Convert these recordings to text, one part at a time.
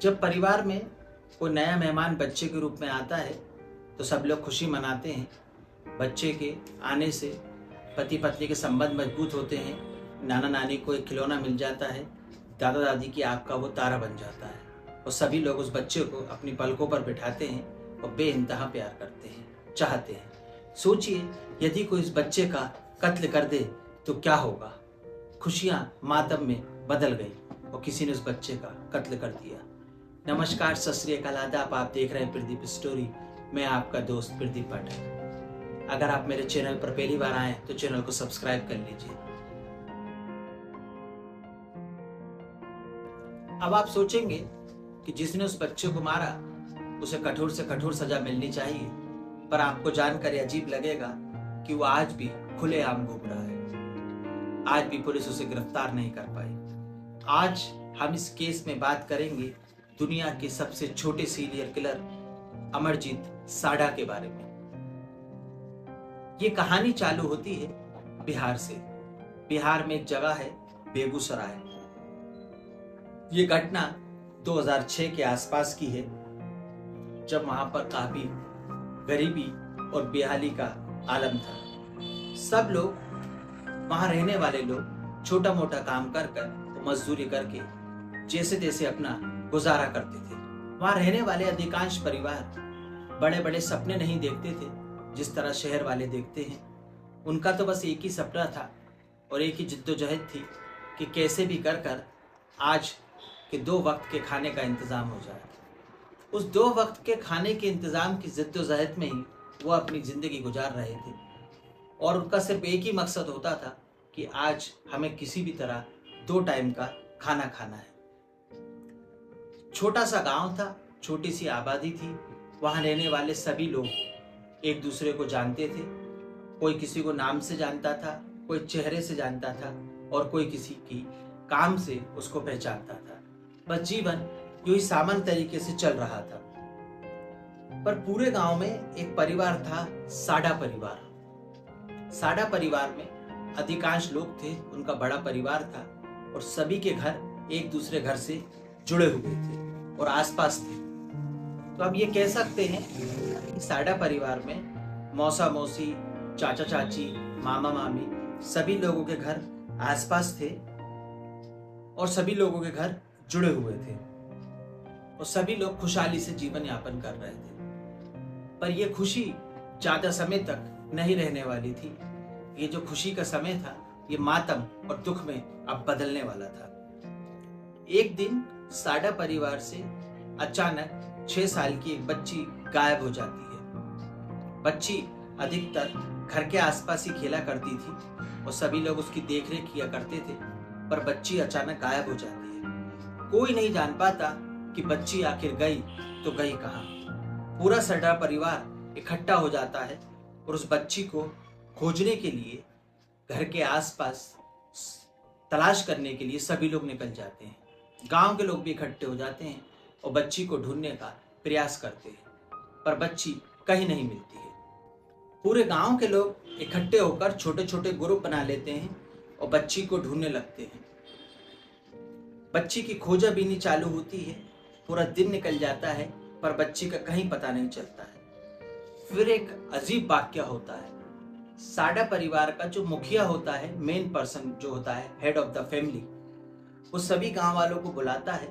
जब परिवार में कोई नया मेहमान बच्चे के रूप में आता है तो सब लोग खुशी मनाते हैं। बच्चे के आने से पति पत्नी के संबंध मजबूत होते हैं। नाना नानी को एक खिलौना मिल जाता है, दादा दादी की आँख का वो तारा बन जाता है और सभी लोग उस बच्चे को अपनी पलकों पर बिठाते हैं और बेइंतहा प्यार करते हैं, चाहते हैं। सोचिए, यदि कोई इस बच्चे का कत्ल कर दे तो क्या होगा। खुशियाँ मातम में बदल गई और किसी ने उस बच्चे का कत्ल कर दिया। नमस्कार, सत श्री अकाल, आदाब। आप देख रहे हैं प्रदीप स्टोरी। मैं आपका दोस्त प्रदीप पाठक। अगर आप मेरे चैनल पर पहली बार आए तो चैनल को सब्सक्राइब कर लीजिए। अब आप सोचेंगे कि जिसने उस बच्चे को मारा उसे कठोर से कठोर सजा मिलनी चाहिए, पर आपको जानकर अजीब लगेगा कि वो आज भी खुलेआम घूम रहा है। आज भी पुलिस उसे गिरफ्तार नहीं कर पाई। आज हम इस केस में बात करेंगे दुनिया के सबसे छोटे सीरियल किलर अमरजीत साडा के बारे में। ये कहानी चालू होती है बिहार से। बिहार में एक जगह है बेगूसराय। ये घटना 2006 के आसपास की है, जब वहां पर काफी गरीबी और बेहाली का आलम था। सब लोग वहां रहने वाले लोग छोटा मोटा काम कर मजदूरी करके जैसे तैसे अपना गुजारा करते थे। वहां रहने वाले अधिकांश परिवार बड़े बड़े सपने नहीं देखते थे जिस तरह शहर वाले देखते हैं। उनका तो बस एक ही सपना था और एक ही जिद्दोजहद थी कि कैसे भी कर आज के 2 वक्त के खाने का इंतजाम हो जाए। उस 2 वक्त के खाने के इंतजाम की जिद्दोजहद में ही वो अपनी जिंदगी गुजार रहे थे और उनका सिर्फ एक ही मकसद होता था कि आज हमें किसी भी तरह 2 टाइम का खाना खाना है। छोटा सा गांव था, छोटी सी आबादी थी। वहां रहने वाले सभी लोग एक दूसरे को जानते थे। कोई किसी को नाम से जानता था, कोई चेहरे से जानता था और कोई किसी की काम से उसको पहचानता था। बस जीवन यूं ही सामान्य तरीके से चल रहा था। पर पूरे गांव में एक परिवार था, साडा परिवार। साडा परिवार में अधिकांश लोग थे, उनका बड़ा परिवार था और सभी के घर एक दूसरे घर से जुड़े हुए थे और आसपास थे। तो अब ये कह सकते हैं कि साडा परिवार में मौसा मौसी, चाचा चाची, मामा मामी सभी लोगों के घर आसपास थे और सभी लोगों के घर जुड़े हुए थे और सभी लोग खुशहाली से जीवन यापन कर रहे थे। पर यह खुशी ज्यादा समय तक नहीं रहने वाली थी। ये जो खुशी का समय था, ये मातम और दुख में अब बदलने वाला था। एक दिन साडा परिवार से अचानक 6 साल की एक बच्ची गायब हो जाती है। बच्ची अधिकतर घर के आसपास ही खेला करती थी और सभी लोग उसकी देखरेख किया करते थे, पर बच्ची अचानक गायब हो जाती है। कोई नहीं जान पाता कि बच्ची आखिर गई तो गई कहाँ। पूरा साडा परिवार इकट्ठा हो जाता है और उस बच्ची को खोजने के लिए घर के आसपास तलाश करने के लिए सभी लोग निकल जाते हैं। गांव के लोग भी इकट्ठे हो जाते हैं और बच्ची को ढूंढने का प्रयास करते हैं, पर बच्ची कहीं नहीं मिलती है। पूरे गांव के लोग इकट्ठे होकर छोटे छोटे ग्रुप बना लेते हैं और बच्ची को ढूंढने लगते हैं। बच्ची की खोजाबीनी चालू होती है। पूरा दिन निकल जाता है पर बच्ची का कहीं पता नहीं चलता है। फिर एक अजीब वाकया होता है। साडा परिवार का जो मुखिया होता है, मेन पर्सन जो होता है, हेड ऑफ द फैमिली, वो सभी गांव वालों को बुलाता है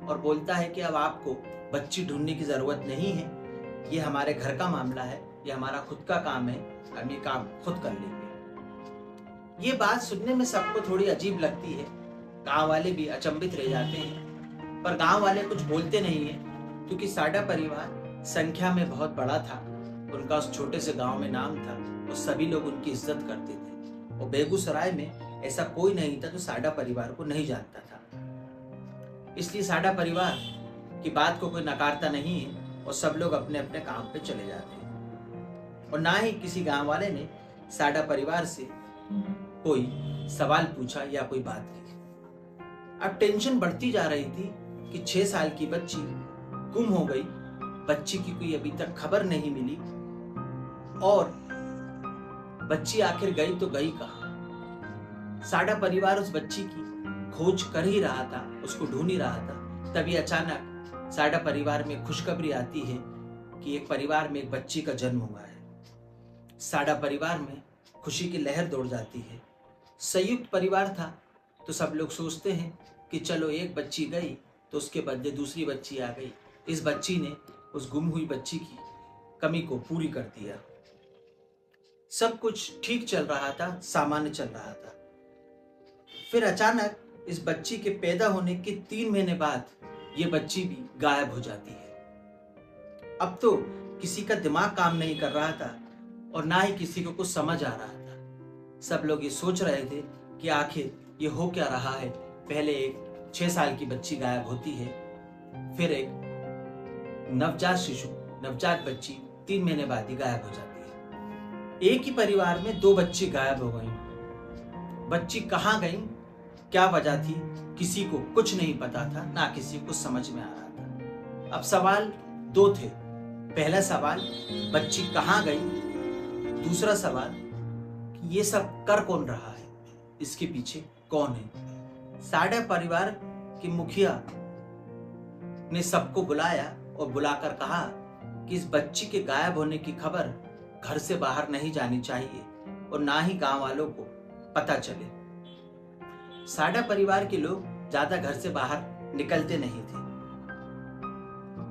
और बोलता है कि अब आपको बच्ची ढूंढने की जरूरत नहीं है। ये हमारे घर का मामला है, ये हमारा खुद का काम है, हम ये काम खुद कर लेंगे। ये बात सुनने में सबको थोड़ी अजीब लगती है। गांव वाले भी अचंभित रह जाते हैं, पर गांव वाले कुछ बोलते नहीं है क्योंकि साडा परिवार संख्या में बहुत बड़ा था। उनका उस छोटे से गांव में नाम था और सभी लोग उनकी इज्जत करते थे और बेगूसराय में ऐसा कोई नहीं था जो साडा परिवार को नहीं जानता था। इसलिए साडा परिवार की बात को कोई नकारता नहीं है और सब लोग अपने अपने काम पे चले जाते हैं और ना ही किसी गांव वाले ने साडा परिवार से कोई सवाल पूछा या कोई बात की। अब टेंशन बढ़ती जा रही थी कि 6 साल की बच्ची गुम हो गई। बच्ची की कोई अभी तक खबर नहीं मिली और बच्ची आखिर गई तो गई कहाँ। साडा परिवार उस बच्ची की खोज कर ही रहा था, उसको ढूंढ ही रहा था। तभी अचानक साडा परिवार में खुशखबरी आती है कि एक परिवार में एक बच्ची का जन्म हुआ है। साडा परिवार में खुशी की लहर दौड़ जाती है। संयुक्त परिवार था तो सब लोग सोचते हैं कि चलो एक बच्ची गई तो उसके बदले दूसरी बच्ची आ गई। इस बच्ची ने उस गुम हुई बच्ची की कमी को पूरी कर दिया। सब कुछ ठीक चल रहा था, सामान्य चल रहा था। फिर अचानक इस बच्ची के पैदा होने के 3 महीने बाद ये बच्ची भी गायब हो जाती है। अब तो किसी का दिमाग काम नहीं कर रहा था और ना ही किसी को कुछ समझ आ रहा था। सब लोग ये सोच रहे थे कि आखिर ये हो क्या रहा है। पहले एक 6 साल की बच्ची गायब होती है, फिर एक नवजात बच्ची 3 महीने बाद ही गायब हो जाती है। एक ही परिवार में 2 बच्ची गायब हो गई। बच्ची कहाँ गई, क्या वजह थी, किसी को कुछ नहीं पता था, ना किसी को समझ में आ रहा था। अब सवाल 2 थे। पहला सवाल, बच्ची कहाँ गई। दूसरा सवाल कि ये सब कर कौन रहा है, इसके पीछे कौन है। साडा परिवार के मुखिया ने सबको बुलाया और बुलाकर कहा कि इस बच्ची के गायब होने की खबर घर से बाहर नहीं जानी चाहिए और ना ही गांव वालों को पता चले। साडा परिवार के लोग ज्यादा घर से बाहर निकलते नहीं थे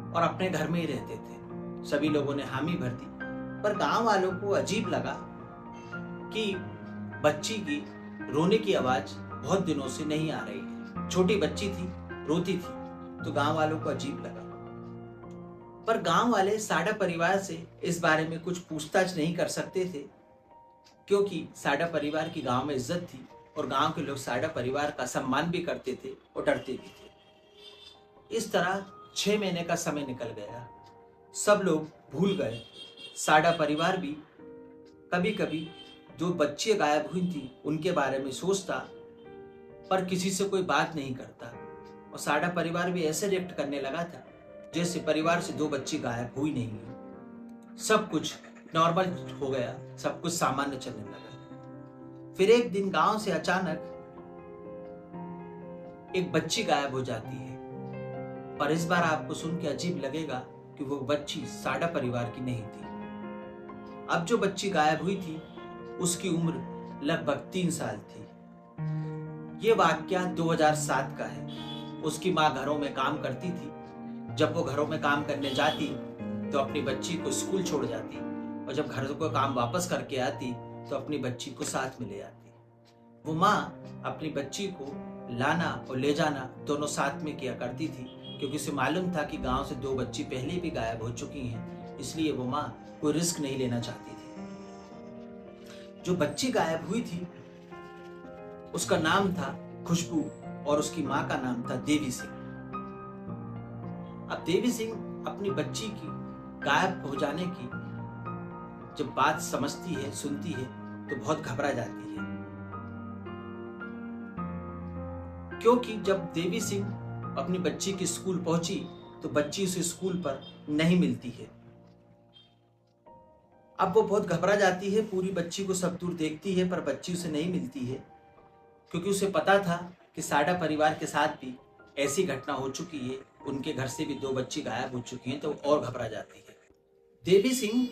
और अपने घर में ही रहते थे। सभी लोगों ने हामी भर दी, पर गांव वालों को अजीब लगा कि बच्ची की रोने की आवाज बहुत दिनों से नहीं आ रही है। छोटी बच्ची थी, रोती थी, तो गांव वालों को अजीब लगा। पर गांव वाले साडा परिवार से इस बारे में कुछ पूछताछ नहीं कर सकते थे, क्योंकि साडा परिवार की गांव में इज्जत थी और गांव के लोग साडा परिवार का सम्मान भी करते थे और डरते भी थे। इस तरह 6 महीने का समय निकल गया। सब लोग भूल गए। साडा परिवार भी कभी कभी जो बच्चियां गायब हुई थी उनके बारे में सोचता, पर किसी से कोई बात नहीं करता। और साडा परिवार भी ऐसे रिएक्ट करने लगा था जैसे परिवार से 2 बच्ची गायब हुई नहीं है। सब कुछ नॉर्मल हो गया, सब कुछ सामान्य चलने लगा। फिर एक दिन गांव से अचानक एक बच्ची गायब हो जाती है, पर इस बार आपको सुन के अजीब लगेगा कि वो बच्ची साडा परिवार की नहीं थी। अब जो बच्ची गायब हुई थी उसकी उम्र लगभग 3 साल थी। ये वाकया 2007 का है। उसकी माँ घरों में काम करती थी। जब वो घरों में काम करने जाती तो अपनी बच्ची को स्कूल छोड़ जाती और जब घर को काम वापस करके आती तो अपनी बच्ची को साथ में ले आती। वो माँ अपनी बच्ची को लाना और ले जाना दोनों साथ में किया करती थी, क्योंकि उसे मालूम था कि गांव से 2 बच्ची पहले भी गायब हो चुकी हैं, इसलिए वो माँ कोई रिस्क नहीं लेना चाहती थी। जो बच्ची गायब हुई थी उसका नाम था खुशबू और उसकी माँ का नाम था देवी सिंह। अब देवी सिंह अपनी बच्ची की गायब हो जाने की जब बात समझती है, सुनती है, तो बहुत घबरा जाती है, क्योंकि जब देवी सिंह अपनी बच्ची की स्कूल पहुंची तो बच्ची उसे स्कूल पर नहीं मिलती है। अब वो बहुत घबरा जाती है, पूरी बच्ची को सब दूर देखती है, पर बच्ची उसे नहीं मिलती है, क्योंकि उसे पता था कि साडा परिवार के साथ भी ऐसी घटना हो चुकी है। उनके घर से भी 2 बच्ची गायब हो चुकी हैं, तो और घबरा जाती है। देवी सिंह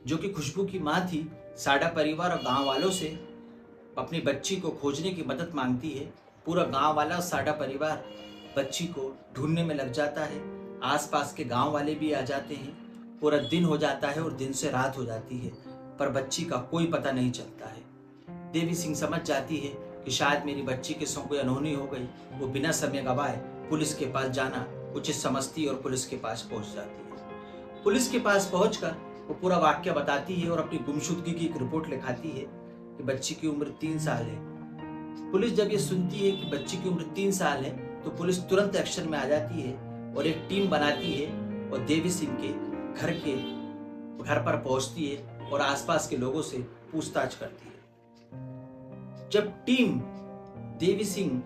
जो कि खुशबू की माँ थी, साडा परिवार और गांव वालों से अपनी बच्ची को खोजने की मदद मांगती है। पूरा गांव वाला और साडा परिवार बच्ची को ढूंढने में लग जाता है। आसपास के गांव वाले भी आ जाते हैं। पूरा दिन हो जाता है और दिन से रात हो जाती है, पर बच्ची का कोई पता नहीं चलता है। देवी सिंह समझ जाती है कि शायद मेरी बच्ची के संग कोई अनहोनी हो गई। वो बिना समय गवाए पुलिस के पास जाना उचित समझती और पुलिस के पास पहुंच जाती है। पुलिस के पास पहुंचकर वो पूरा वाक्य बताती है और अपनी गुमशुदगी की एक रिपोर्ट लिखाती है कि बच्ची की उम्र 3 साल है। पुलिस जब ये सुनती है कि बच्ची की उम्र 3 साल है तो पुलिस तुरंत एक्शन में आ जाती है और एक टीम बनाती है और देवी सिंह के घर पर पहुंचती है और आसपास के लोगों से पूछताछ करती है। जब टीम देवी सिंह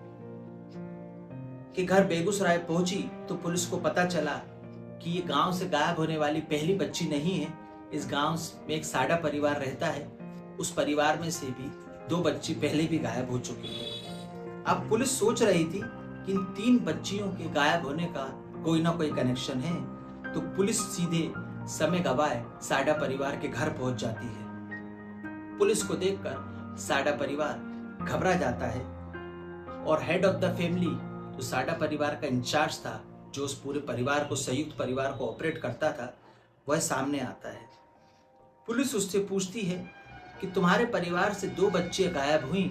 के घर बेगूसराय पहुंची तो पुलिस को पता चला कि ये गांव से गायब होने वाली पहली बच्ची नहीं है। इस गांव में एक साडा परिवार रहता है, उस परिवार में से भी 2 बच्ची पहले भी गायब हो चुकी है। अब पुलिस सोच रही थी कि इन 3 बच्चियों के गायब होने का कोई ना कोई कनेक्शन है, तो पुलिस सीधे समय गवाए साडा परिवार के घर पहुंच जाती है। पुलिस को देखकर साडा परिवार घबरा जाता है और हेड ऑफ द फैमिली, जो साडा परिवार का इंचार्ज था, जो उस पूरे परिवार को, संयुक्त परिवार को ऑपरेट करता था, वह सामने आता है। पुलिस उससे पूछती है कि तुम्हारे परिवार से 2 बच्चे गायब हुई,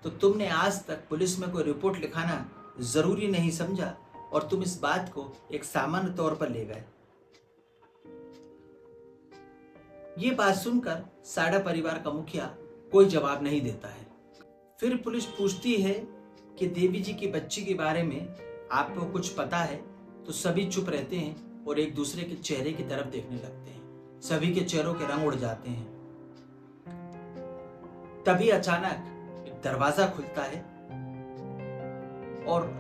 तो तुमने आज तक पुलिस में कोई रिपोर्ट लिखाना जरूरी नहीं समझा और तुम इस बात को एक सामान्य तौर पर ले गए। ये बात सुनकर साडा परिवार का मुखिया कोई जवाब नहीं देता है। फिर पुलिस पूछती है कि देवी जी की बच्ची के बारे में आपको कुछ पता है? तो सभी चुप रहते हैं और एक दूसरे के चेहरे की तरफ देखने लगते हैं। सभी के चेहरों के रंग उड़ जाते हैं। तभी अचानक एक दरवाजा खुलता है और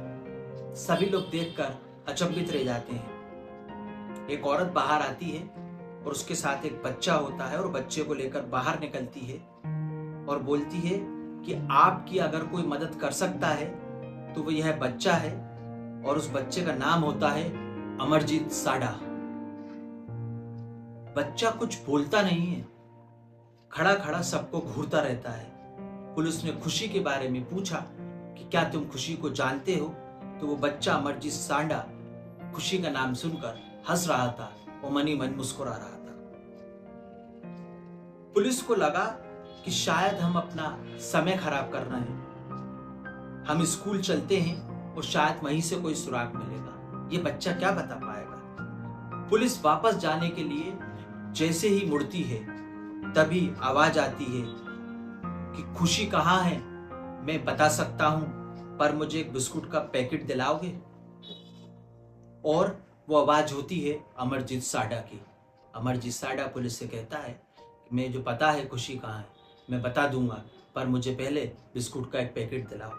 सभी लोग देखकर अचंभित रह जाते हैं। एक औरत बाहर आती है और उसके साथ एक बच्चा होता है और बच्चे को लेकर बाहर निकलती है और बोलती है कि आपकी अगर कोई मदद कर सकता है तो वो यह बच्चा है, और उस बच्चे का नाम होता है अमरजीत साडा। बच्चा कुछ बोलता नहीं है, खड़ा खड़ा सबको घूरता रहता है। पुलिस ने खुशी के बारे में पूछा कि क्या तुम खुशी को जानते हो? तो वो बच्चा अमरजीत साडा खुशी का नाम सुनकर हंस रहा था और मनी मन मुस्कुरा रहा था। पुलिस को लगा कि शायद हम अपना समय खराब कर रहे हैं। हम स्कूल चलते हैं और शायद वहीं से कोई सुराग मिलेगा। ये बच्चा क्या बता पाएगा। पुलिस वापस जाने के लिए जैसे ही मुड़ती है, तभी आवाज आती है कि खुशी कहाँ है? मैं बता सकता हूं, पर मुझे एक बिस्कुट का पैकेट दिलाओगे? और वो आवाज होती है अमरजीत साडा की। अमरजीत साडा पुलिस से कहता है कि मैं जो पता है खुशी कहाँ है मैं बता दूंगा, पर मुझे पहले बिस्कुट का एक पैकेट दिलाओ।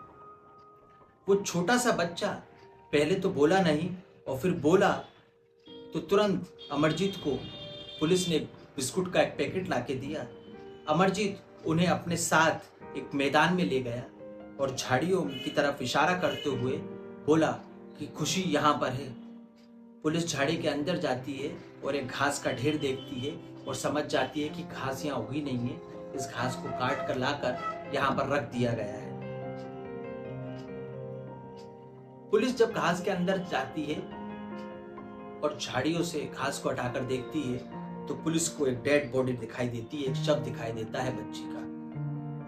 वो छोटा सा बच्चा पहले तो बोला नहीं, और फिर बोला तो तुरंत अमरजीत को पुलिस ने बिस्कुट का एक पैकेट लाके दिया। अमरजीत उन्हें अपने साथ एक मैदान में ले गया और झाड़ियों की तरफ इशारा करते हुए बोला कि खुशी यहाँ पर है। पुलिस झाड़ी के अंदर जाती है और एक घास का ढेर देखती है और समझ जाती है कि घास यहाँ उगी नहीं है, इस घास को काट कर लाकर यहाँ पर रख दिया गया है। पुलिस जब घास के अंदर जाती है और झाड़ियों से घास को हटाकर देखती है, तो पुलिस को एक डेड बॉडी दिखाई देती है, एक शव दिखाई देता है बच्ची का।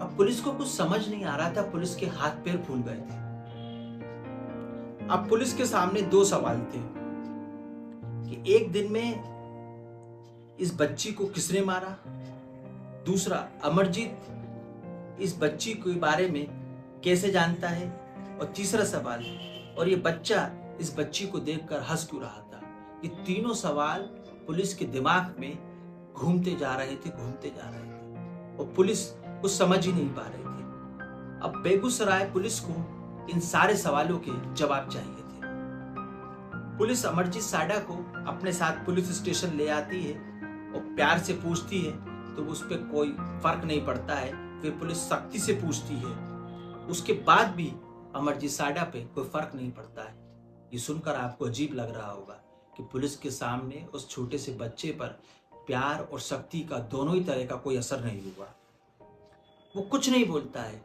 अब पुलिस को कुछ समझ नहीं आ रहा था, पुलिस के हाथ पैर फूल गए थे। अब पुलिस के सामने 2 सवाल थे कि एक दिन में इस बच्ची को किसने मारा, दूसरा अमरजीत इस बच्ची के बारे में कैसे जानता है, और तीसरा सवाल, और ये बच्चा इस बच्ची को देखकर हंस क्यों रहा था। ये तीनों सवाल पुलिस के दिमाग में घूमते जा रहे थे और पुलिस कुछ समझ ही नहीं पा रही थी। अब बेगूसराय पुलिस को इन सारे सवालों के जवाब चाहिए थे। पुलिस अमरजीत साडा को अपने साथ पुलिस स्टेशन ले आती है और प्यार से पूछती है, तो उस पर कोई फर्क नहीं पड़ता है। फिर पुलिस सख्ती से पूछती है, उसके बाद भी अमरजीत साडा पे कोई फर्क नहीं पड़ता है। ये सुनकर आपको अजीब लग रहा होगा कि पुलिस के सामने उस छोटे से बच्चे पर प्यार और शक्ति का दोनों ही तरह का कोई असर नहीं हुआ। वो कुछ नहीं बोलता है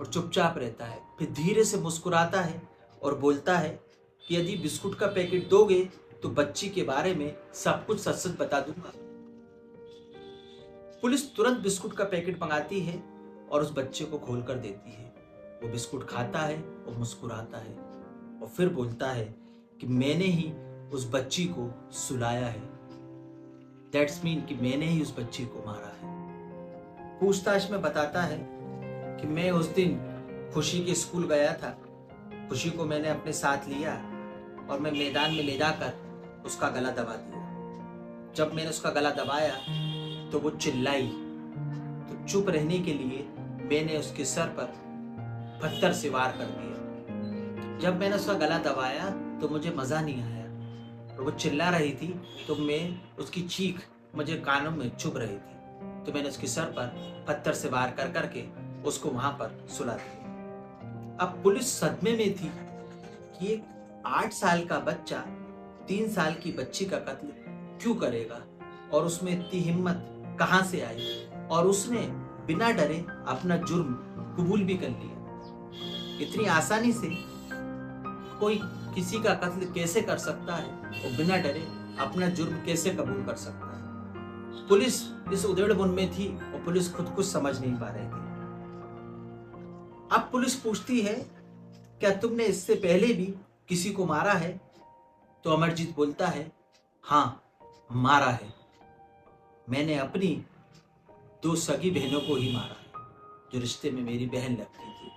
और चुपचाप रहता है। फिर धीरे से मुस्कुराता है और बोलता है कि यदि बिस्कुट का पैकेट दोगे तो बच्ची के बारे में सब कुछ सच सच बता दूंगा। पुलिस तुरंत बिस्कुट का पैकेट मंगाती है और उस बच्चे को खोल कर देती है। वो बिस्कुट खाता है और मुस्कुराता है और फिर बोलता है कि मैंने ही उस बच्ची को सुलाया है। दैट्स मीन कि मैंने ही उस बच्ची को मारा है। पूछताछ में बताता है कि मैं उस दिन खुशी के स्कूल गया था। खुशी को मैंने अपने साथ लिया और मैं मैदान में ले जाकर उसका गला दबा दिया। जब मैंने उसका गला दबाया तो वो चिल्लाई, तो चुप रहने के लिए मैंने उसके सर पर पत्थर से वार कर दिया। जब मैंने उसका गला दबाया तो मुझे मजा नहीं आया और वो चिल्ला रही थी, तो मैं उसकी चीख मुझे कानों में चुभ रही थी, तो मैंने उसके सर पर पत्थर से वार कर करके उसको वहां पर सुला दिया। अब पुलिस सदमे में थी कि एक 8 साल का बच्चा 3 साल की बच्ची का कत्ल क्यों करेगा और उसमें इतनी हिम्मत कहां से आई और उसने बिना डरे अपना जुर्म कबूल भी कर लिया। इतनी आसानी से कोई किसी का कत्ल कैसे कर सकता है और बिना डरे अपना जुर्म कैसे कबूल कर सकता है? पुलिस इस उधेड़बुन में थी और पुलिस खुद कुछ समझ नहीं पा रही थी। अब पुलिस पूछती है, क्या तुमने इससे पहले भी किसी को मारा है? तो अमरजीत बोलता है, हाँ मारा है, मैंने अपनी 2 सगी बहनों को ही मारा है जो रिश्ते में मेरी बहन लगती थी।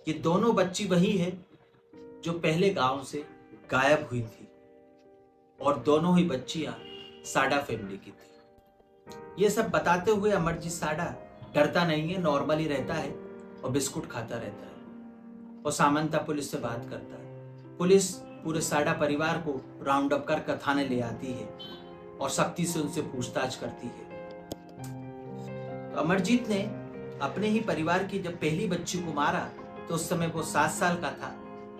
ये दोनों बच्ची वही है जो पहले गांव से गायब हुई थी और दोनों ही बच्चियां साडा फैमिली की थी। ये सब बताते हुए अमरजीत साडा डरता नहीं है, नॉर्मली रहता है और बिस्कुट खाता रहता है और सामंता पुलिस से बात करता है। पुलिस पूरे साडा परिवार को राउंड अप कर थाने ले आती है और सख्ती से उनसे पूछताछ करती है। तो अमरजीत ने अपने ही परिवार की जब पहली बच्ची को मारा तो उस समय वो 7 साल का था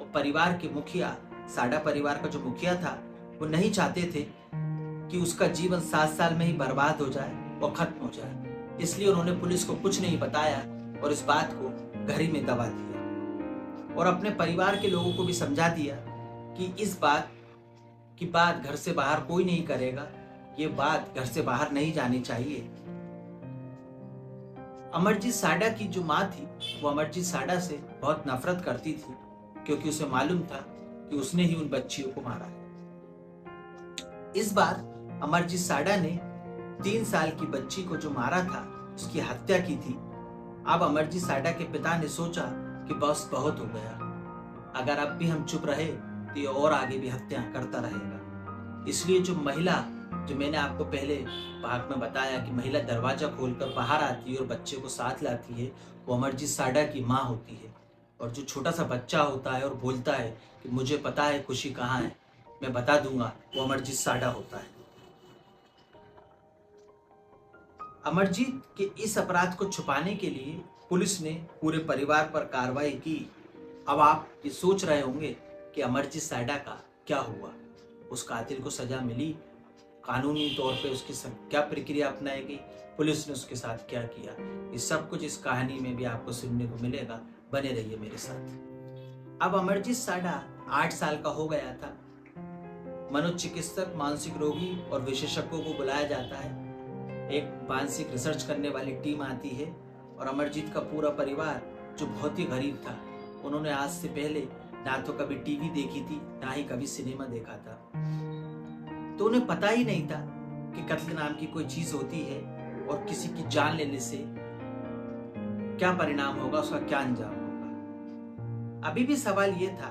और परिवार के मुखिया, साडा परिवार का जो मुखिया था, वो नहीं चाहते थे कि उसका जीवन 7 साल में ही बर्बाद हो जाए और खत्म हो जाए। इसलिए उन्होंने पुलिस को कुछ नहीं बताया और इस बात को घर ही में दबा दिया और अपने परिवार के लोगों को भी समझा दिया कि इस बात की बात घर से बाहर कोई नहीं करेगा, ये बात घर से बाहर नहीं जानी चाहिए। अमरजीत साडा की जो माँ थी वो अमरजीत साडा से बहुत नफरत करती थी क्योंकि उसे मालूम था कि उसने ही उन बच्चियों को मारा है। इस बार अमरजीत साडा ने 3 साल की बच्ची को जो मारा था उसकी हत्या की थी। अब अमरजीत साडा के पिता ने सोचा कि बस बहुत हो गया, अगर अब भी हम चुप रहे तो ये और आगे भी हत्या करता रहेगा। इसलिए जो महिला, जो मैंने आपको पहले भाग में बताया कि महिला दरवाजा खोलकर बाहर आती है और बच्चे को साथ लाती है, वो अमरजीत साडा की माँ होती है। और जो छोटा सा बच्चा होता है और बोलता है कि मुझे पता है खुशी कहाँ है, मैं बता दूंगा, वो अमरजीत साडा होता है। अमरजीत के इस अपराध को छुपाने के लिए पुलिस ने पूरे परिवार पर कार्रवाई की। अब आप ये सोच रहे होंगे कि अमरजीत साडा का क्या हुआ, उस कातिल को सजा मिली, कानूनी तौर पे उसकी क्या प्रक्रिया अपनाई गई, पुलिस ने उसके साथ क्या किया, ये सब कुछ इस कहानी में भी आपको सुनने को मिलेगा। बने रहिए मेरे साथ। अब अमरजीत साडा 8 साल का हो गया था। मनोचिकित्सक, मानसिक रोगी और विशेषज्ञों को बुलाया जाता है। एक मानसिक रिसर्च करने वाली टीम आती है और अमरजीत का पूरा परिवार जो बहुत ही गरीब था, उन्होंने आज से पहले ना तो कभी टीवी देखी थी ना ही कभी सिनेमा देखा था, तो उन्हें पता ही नहीं था कि कत्ल नाम की कोई चीज होती है और किसी की जान लेने से क्या परिणाम होगा, उसका क्या अंजाम होगा। अभी भी सवाल यह था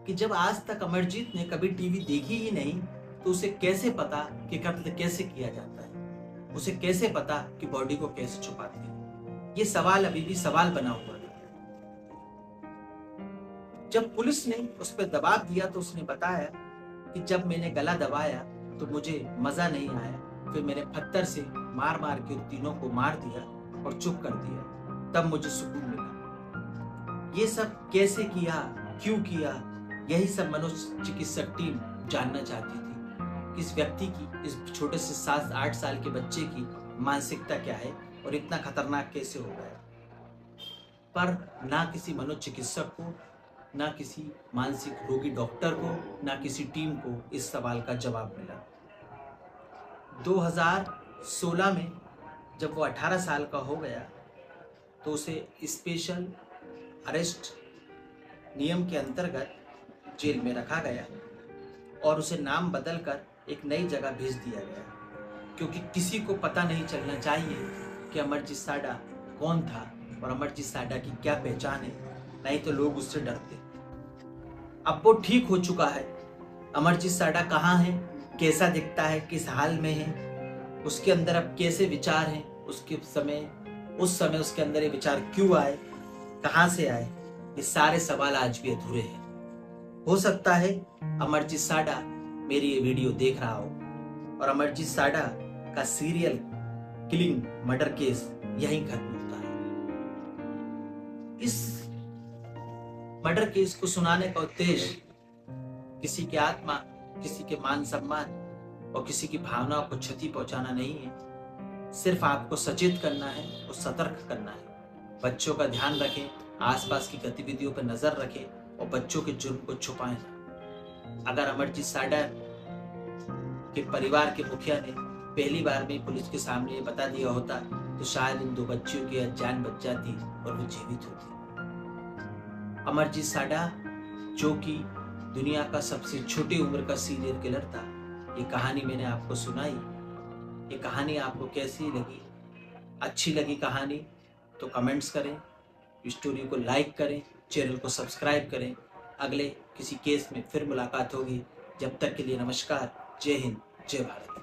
कि जब आज तक अमरजीत ने कभी टीवी देखी ही नहीं तो उसे कैसे पता कि कत्ल कैसे किया जाता है, उसे कैसे पता कि बॉडी को कैसे छुपाते हैं। ये सवाल अभी भी सवाल बना हुआ था। जब पुलिस ने उस पर दबाव दिया तो उसने बताया कि जब मैंने गला दबाया तो मुझे मजा नहीं आया, फिर मैंने पत्थर से मार मार के उन तीनों को मार दिया और चुप कर दिया, तब मुझे सुकून मिला। ये सब कैसे किया, क्यों किया, यही सब मनोचिकित्सक टीम जानना चाहती थी कि इस व्यक्ति की, इस छोटे से 7-8 साल के बच्चे की मानसिकता क्या है और इतना खतरनाक कैसे हो गया। पर ना किसी मनोचिकित्सक को, ना किसी मानसिक रोगी डॉक्टर को, ना किसी टीम को इस सवाल का जवाब मिला। 2016 में जब वो 18 साल का हो गया तो उसे स्पेशल अरेस्ट नियम के अंतर्गत जेल में रखा गया और उसे नाम बदलकर एक नई जगह भेज दिया गया, क्योंकि किसी को पता नहीं चलना चाहिए कि अमरजीत साडा कौन था और अमरजीत साडा की क्या पहचान है, नहीं तो लोग उससे डरते। अब वो ठीक हो चुका है। अमरजीत साडा कहाँ है, कैसा दिखता है, किस हाल में है, उसके अंदर अब कैसे विचार हैं, उस समय उसके अंदर ये विचार क्यों आए, कहाँ से आए, ये सारे सवाल आज भी अधूरे हैं। हो सकता है अमरजीत साडा मेरी ये वीडियो देख रहा हो और अमरजीत साडा का सीरियल किलिंग मर्डर केस यहीं खत्म होता है। इस मर्डर केस को सुनाने का उद्देश्य किसी की आत्मा किसी के मान सम्मान और किसी की भावनाओं को क्षति पहुंचाना नहीं है। सिर्फ आपको सचेत करना है और सतर्क करना है। बच्चों का ध्यान रखें, आसपास की गतिविधियों पर नजर रखें और बच्चों के जुर्म को छुपाएं। अगर अमरजीत साडा के परिवार के मुखिया ने पहली बार में पुलिस के सामने ये बता दिया होता तो शायद इन 2 बच्चियों की जान बच जाती और वो जीवित होती। अमरजीत साडा, जो कि दुनिया का सबसे छोटी उम्र का सीरियल किलर था, ये कहानी मैंने आपको सुनाई। ये कहानी आपको कैसी लगी? अच्छी लगी कहानी तो कमेंट्स करें, स्टोरी को लाइक करें, चैनल को सब्सक्राइब करें। अगले किसी केस में फिर मुलाकात होगी। जब तक के लिए नमस्कार। जय हिंद, जय भारत।